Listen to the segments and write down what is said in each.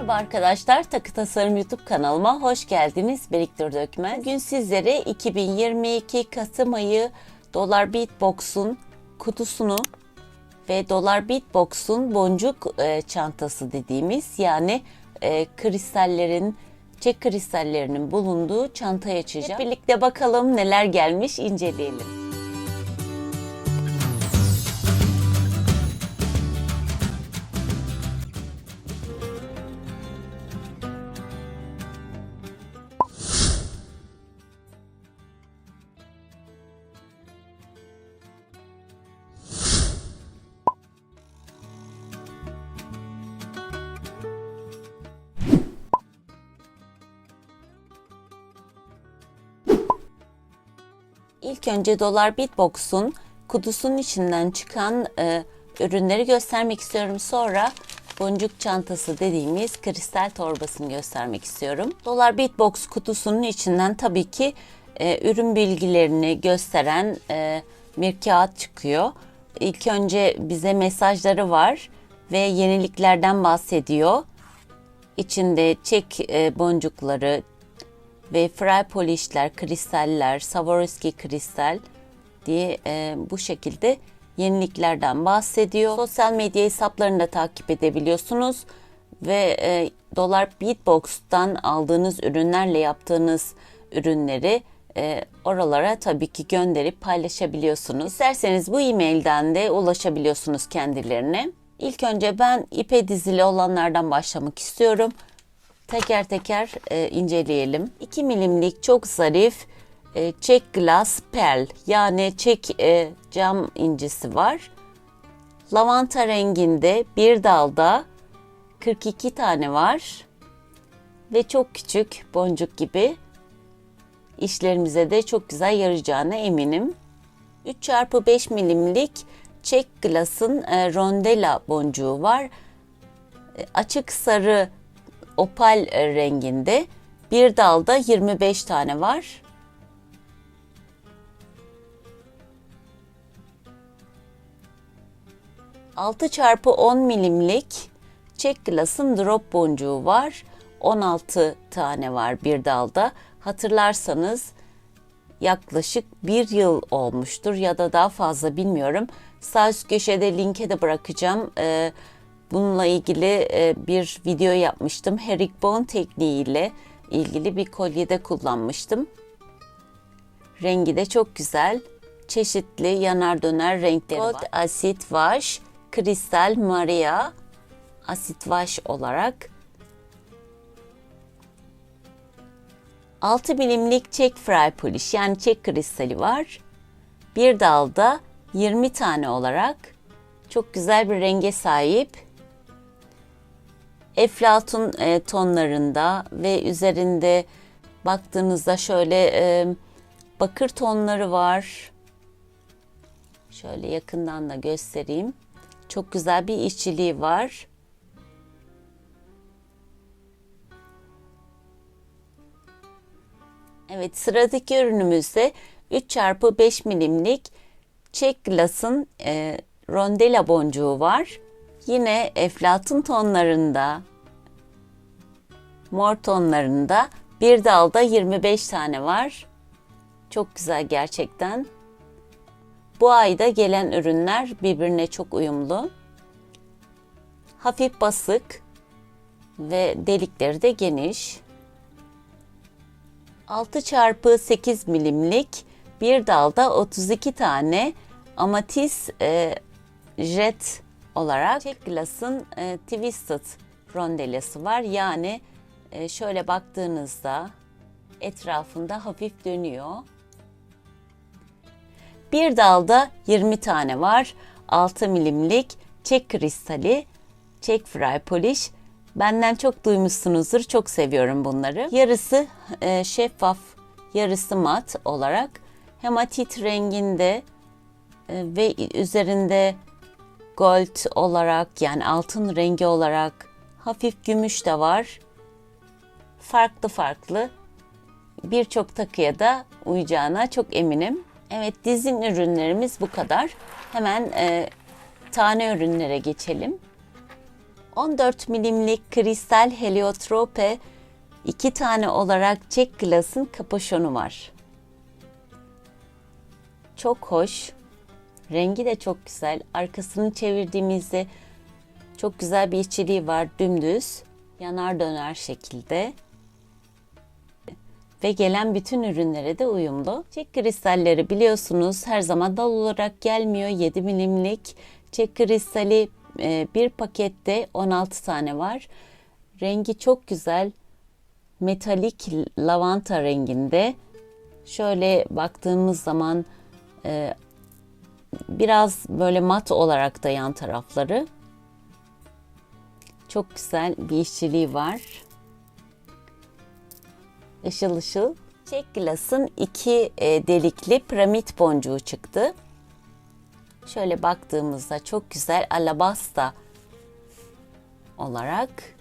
Merhaba arkadaşlar, Takı Tasarım YouTube kanalıma hoş geldiniz. Biriktir Dökmez. Bugün sizlere 2022 Kasım ayı Dolar Beatbox'un kutusunu ve Dolar Beatbox'un boncuk çantası dediğimiz yani çek kristallerinin bulunduğu çantayı açacağım. Hep birlikte bakalım neler gelmiş, inceleyelim. İlk önce Dolar Beatbox'un kutusunun içinden çıkan ürünleri göstermek istiyorum. Sonra boncuk çantası dediğimiz kristal torbasını göstermek istiyorum. Dolar Beatbox kutusunun içinden tabii ki ürün bilgilerini gösteren bir kağıt çıkıyor. İlk önce bize mesajları var ve yeniliklerden bahsediyor. İçinde çek boncukları ve fry polishler, kristaller, Swarovski kristal diye bu şekilde yeniliklerden bahsediyor. Sosyal medya hesaplarını da takip edebiliyorsunuz ve Dolar Beatbox'tan aldığınız ürünlerle yaptığınız ürünleri oralara tabii ki gönderip paylaşabiliyorsunuz. İsterseniz bu e-mailden de ulaşabiliyorsunuz kendilerine. İlk önce ben ipe dizili olanlardan başlamak istiyorum. Teker teker inceleyelim. 2 milimlik çok zarif çek glass pearl yani çek cam incisi var. Lavanta renginde bir dalda 42 tane var ve çok küçük boncuk gibi. İşlerimize de çok güzel yarayacağına eminim. 3x5 milimlik çek glass'ın rondela boncuğu var. Açık sarı opal renginde bir dalda 25 tane var. (6x10 milimlik çek glass'ın drop boncuğu var. 16 tane var bir dalda. Hatırlarsanız yaklaşık bir yıl olmuştur ya da daha fazla bilmiyorum. Sağ üst köşede linke de bırakacağım. Bununla ilgili bir video yapmıştım. Herringbone tekniğiyle ilgili bir kolyede kullanmıştım. Rengi de çok güzel. Çeşitli yanar döner renkleri var. Gold Acid Wash, Kristal Maria Acid Wash olarak. 6 milimlik çek fry polish yani çek kristali var. Bir dalda 20 tane olarak. Çok güzel bir renge sahip. Eflatun tonlarında ve üzerinde baktığınızda şöyle bakır tonları var. Şöyle yakından da göstereyim. Çok güzel bir işçiliği var. Evet, sıradaki ürünümüzde 3x5 milimlik çek glass'ın rondela boncuğu var. Yine eflatun tonlarında, mor tonlarında bir dalda 25 tane var. Çok güzel gerçekten. Bu ayda gelen ürünler birbirine çok uyumlu. Hafif basık ve delikleri de geniş. 6x8 milimlik bir dalda 32 tane amatis jet olarak çek glass'ın twisted rondelası var. Yani şöyle baktığınızda etrafında hafif dönüyor. Bir dalda 20 tane var. 6 milimlik çek kristali, çek fry polish. Benden çok duymuşsunuzdur. Çok seviyorum bunları. Yarısı şeffaf, yarısı mat olarak hematit renginde ve üzerinde gold olarak yani altın rengi olarak hafif gümüş de var. Farklı farklı birçok takıya da uyacağına çok eminim. Evet, dizin ürünlerimiz bu kadar. Hemen tane ürünlere geçelim. 14 milimlik kristal heliotrope 2 tane olarak Jack Glass'ın kapuşonu var. Çok hoş. Rengi de çok güzel. Arkasını çevirdiğimizde çok güzel bir işçiliği var. Dümdüz, yanar döner şekilde. Ve gelen bütün ürünlere de uyumlu. Jack kristalleri biliyorsunuz her zaman dal olarak gelmiyor. 7 milimlik Jack kristali bir pakette 16 tane var. Rengi çok güzel. Metalik lavanta renginde. Şöyle baktığımız zaman biraz böyle mat olarak da yan tarafları. Çok güzel bir işçiliği var. Işıl ışıl. Jack Glass'ın 2 delikli piramit boncuğu çıktı. Şöyle baktığımızda çok güzel alabasta olarak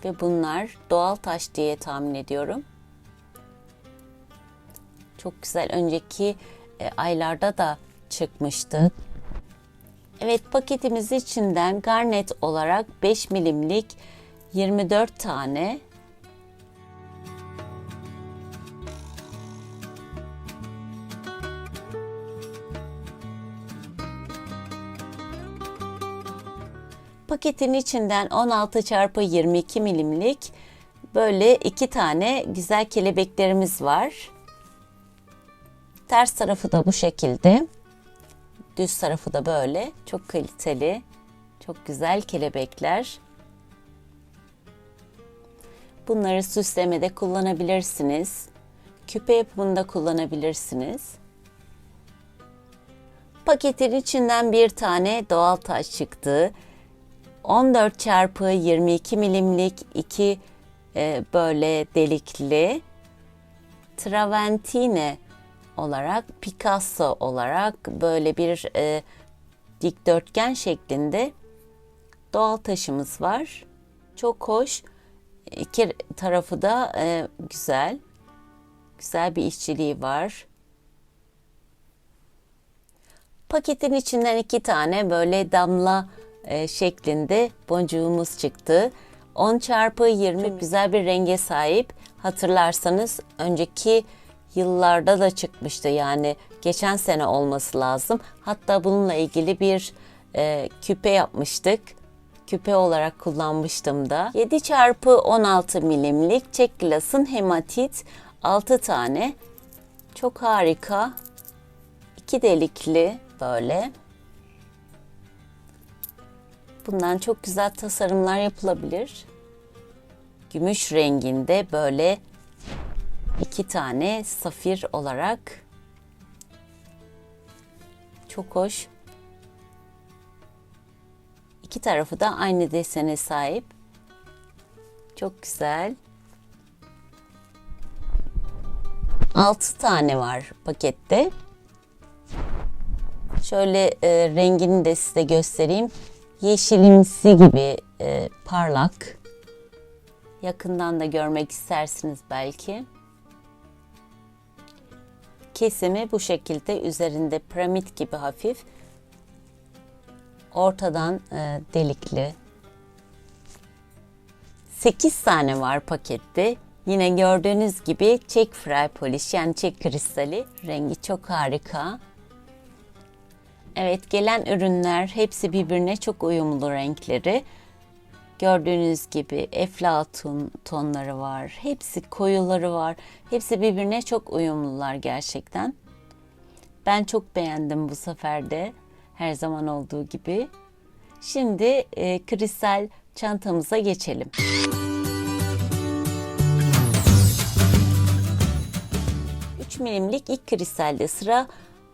ve bunlar doğal taş diye tahmin ediyorum. Çok güzel, önceki aylarda da çıkmıştı. Evet, paketimiz içinden garnet olarak 5 milimlik 24 tane. Paketin içinden 16 çarpı 22 milimlik böyle 2 tane güzel kelebeklerimiz var. Ters tarafı da bu şekilde. Düz tarafı da böyle. Çok kaliteli, çok güzel kelebekler. Bunları süslemede kullanabilirsiniz. Küpe yapımında kullanabilirsiniz. Paketin içinden bir tane doğal taş çıktı. 14 çarpı 22 milimlik 2 böyle delikli Travertine olarak, Picasso olarak böyle bir dikdörtgen şeklinde doğal taşımız var. Çok hoş. İki tarafı da güzel. Güzel bir işçiliği var. Paketin içinden 2 tane böyle damla şeklinde boncuğumuz çıktı. 10 çarpı 20 çok güzel bir renge sahip. Hatırlarsanız önceki yıllarda da çıkmıştı, yani geçen sene olması lazım. Hatta bununla ilgili bir küpe yapmıştık. Küpe olarak kullanmıştım da. 7 çarpı 16 milimlik Jack Glass'ın hematit 6 tane. Çok harika. 2 delikli böyle. Bundan çok güzel tasarımlar yapılabilir. Gümüş renginde böyle 2 tane safir olarak. Çok hoş. 2 tarafı da aynı desene sahip. Çok güzel. 6 tane var pakette. Şöyle rengini de size göstereyim. Yeşilimsi gibi parlak. Yakından da görmek istersiniz belki. Kesimi bu şekilde, üzerinde piramit gibi hafif. Ortadan delikli. 8 tane var pakette. Yine gördüğünüz gibi Jack Fry Polish, yani Jack kristali. Rengi çok harika. Evet, gelen ürünler hepsi birbirine çok uyumlu renkleri. Gördüğünüz gibi eflatun tonları var. Hepsi koyuları var. Hepsi birbirine çok uyumlular gerçekten. Ben çok beğendim bu sefer de. Her zaman olduğu gibi. Şimdi kristal çantamıza geçelim. Milimlik ilk kristalde sıra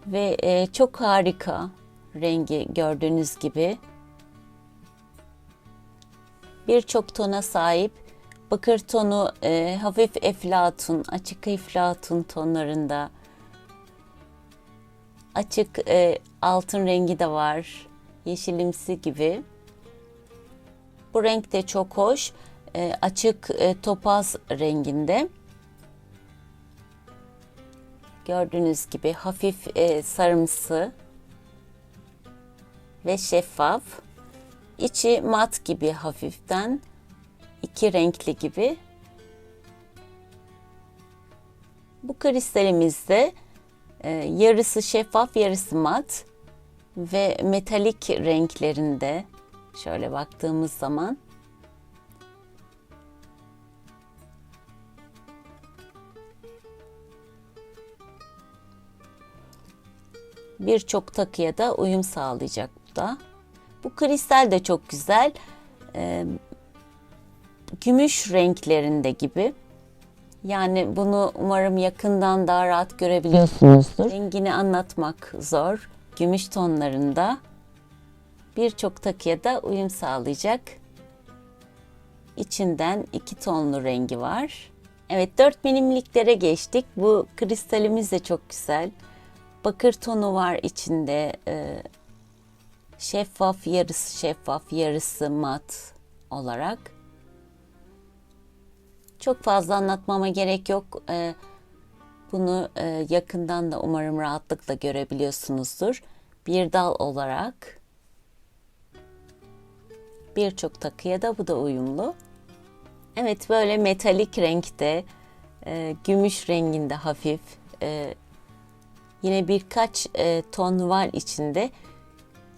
ve çok harika rengi, gördüğünüz gibi. Birçok tona sahip, bakır tonu, hafif eflatun, açık eflatun tonlarında. Açık altın rengi de var, yeşilimsi gibi. Bu renk de çok hoş, açık topaz renginde. Gördüğünüz gibi hafif sarımsı ve şeffaf. İçi mat gibi hafiften. İki renkli gibi. Bu kristalimizde yarısı şeffaf, yarısı mat ve metalik renklerinde. Şöyle baktığımız zaman birçok takıya da uyum sağlayacak bu da. Bu kristal de çok güzel. Gümüş renklerinde gibi. Yani bunu umarım yakından daha rahat görebiliyorsunuzdur. Rengini anlatmak zor. Gümüş tonlarında birçok takıya da uyum sağlayacak. İçinden 2 tonlu rengi var. Evet, 4 milimliklere geçtik. Bu kristalimiz de çok güzel. Bakır tonu var içinde. Şeffaf, yarısı şeffaf, yarısı mat olarak. Çok fazla anlatmama gerek yok. Bunu yakından da umarım rahatlıkla görebiliyorsunuzdur. Bir dal olarak birçok takıya da bu da uyumlu. Evet, böyle metalik renkte, gümüş renginde hafif. Yine birkaç ton var içinde.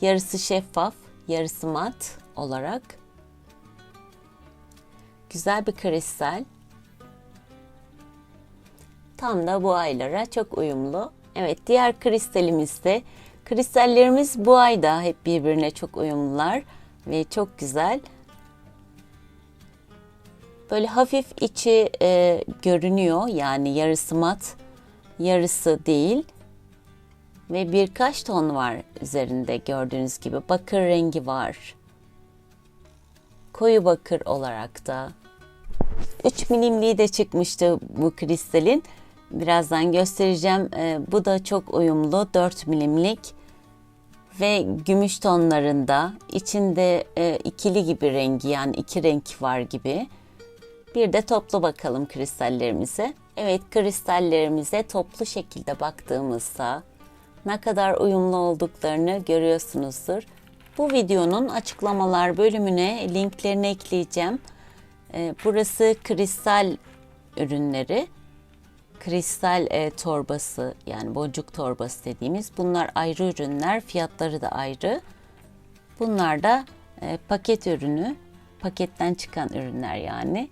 Yarısı şeffaf, yarısı mat olarak. Güzel bir kristal. Tam da bu aylara çok uyumlu. Evet, diğer kristalimizde. Kristallerimiz bu ayda hep birbirine çok uyumlular ve çok güzel. Böyle hafif içi görünüyor. Yani yarısı mat, yarısı değil. Ve birkaç ton var üzerinde gördüğünüz gibi. Bakır rengi var. Koyu bakır olarak da. 3 milimliği de çıkmıştı bu kristalin. Birazdan göstereceğim. Bu da çok uyumlu. 4 milimlik ve gümüş tonlarında. İçinde ikili gibi rengi, yani 2 renk var gibi. Bir de toplu bakalım kristallerimize. Evet, kristallerimize toplu şekilde baktığımızda ne kadar uyumlu olduklarını görüyorsunuzdur. Bu videonun açıklamalar bölümüne linklerini ekleyeceğim. Burası kristal ürünleri, kristal torbası, yani boncuk torbası dediğimiz. Bunlar ayrı ürünler, fiyatları da ayrı. Bunlar da paket ürünü, paketten çıkan ürünler yani.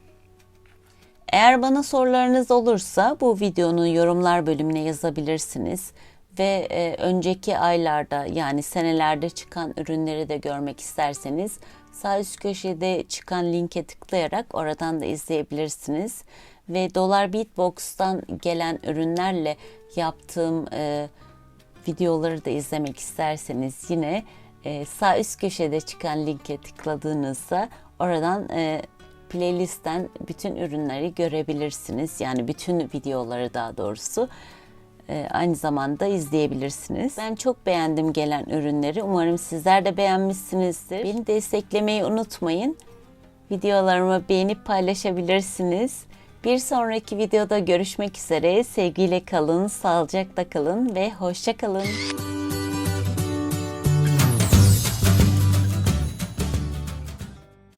Eğer bana sorularınız olursa bu videonun yorumlar bölümüne yazabilirsiniz. Ve önceki aylarda, yani senelerde çıkan ürünleri de görmek isterseniz sağ üst köşede çıkan linke tıklayarak oradan da izleyebilirsiniz. Ve Dolar Beatbox'tan gelen ürünlerle yaptığım videoları da izlemek isterseniz yine sağ üst köşede çıkan linke tıkladığınızda oradan playlistten bütün ürünleri görebilirsiniz. Yani bütün videoları daha doğrusu. Aynı zamanda izleyebilirsiniz. Ben çok beğendim gelen ürünleri. Umarım sizler de beğenmişsinizdir. Beni desteklemeyi unutmayın. Videolarımı beğenip paylaşabilirsiniz. Bir sonraki videoda görüşmek üzere. Sevgiyle kalın, sağlıcakla kalın ve hoşça kalın.